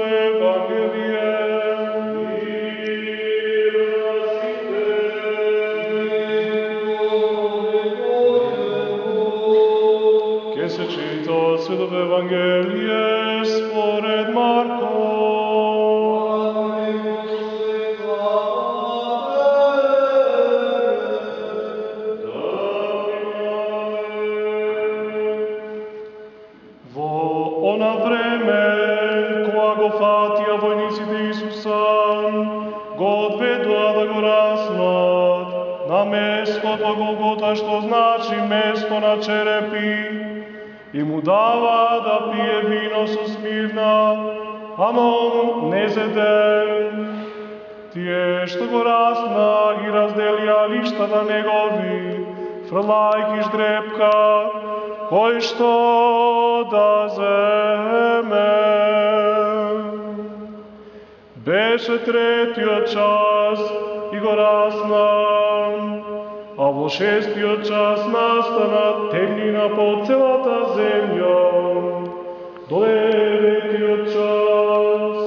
Евангелие. Ке се чита Светото Евангелие според Марко. Во она време, кога го фатија војниците Исуса, го одведоа да го раснат на местото Голгота, што значи место на черепи, и му дава да пие вино со смирна, ама он не зеде. Тие што го расна ги разделија лиштата негови, фрлајќи ждрепка, кој што да земе. Беше третиот час и го расна, а во шестиот час настана темнина по целата земја. До деветиот час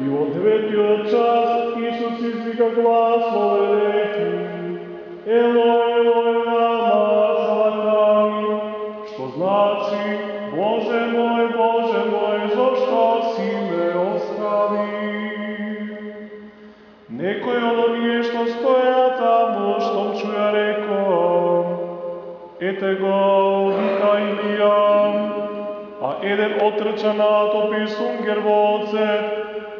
и во деветиот час Исус извика гласно реки: Елој, Елој, лама сабактани, што значи: Боже мој, зошто си ме остави? Некој од оние што стоја таму, штом чуја, рекоа: Ете го, вика Илија. А еден отрча натопи сунгер во оцет,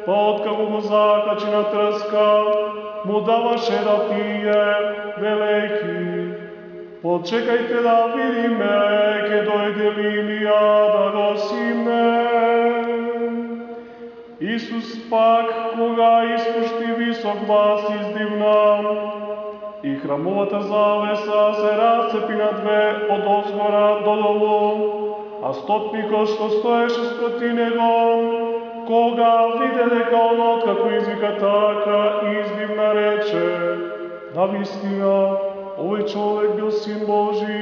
па откако го закачи на трска, му даваше да пие, велејќи: Почекајте да видиме, ке дојде ли Илија да го симне. Исус пак, кога испушти висок глас, издивна, и храмовата завеса се расцепи на две од озгора до долу, а стотникот што стоеше спроти него, кога виде дека он откако извика така, издивна рече: Навистина, овој човек бил Син Божи.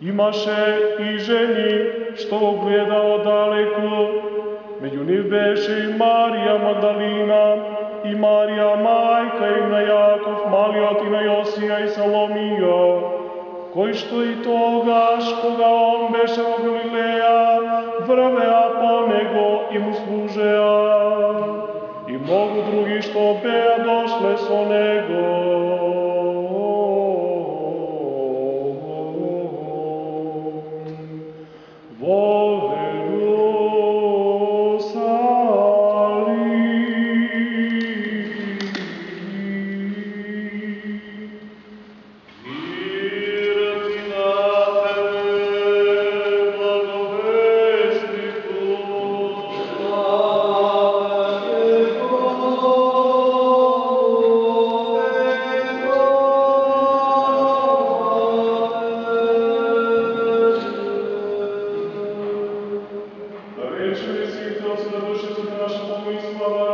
Имаше и жени што го гледа оддалеку. Меѓу нив беше и Марија Магдалина, и Марија мајка им на Јаков, малиот, и на Јосија и Саломија, кои што и тогаш, кога он беше во Галилеја, врвеа по него и му служеа, и многу други што беа дошле со него. Рече ли си, Тел се да души за наша помисла,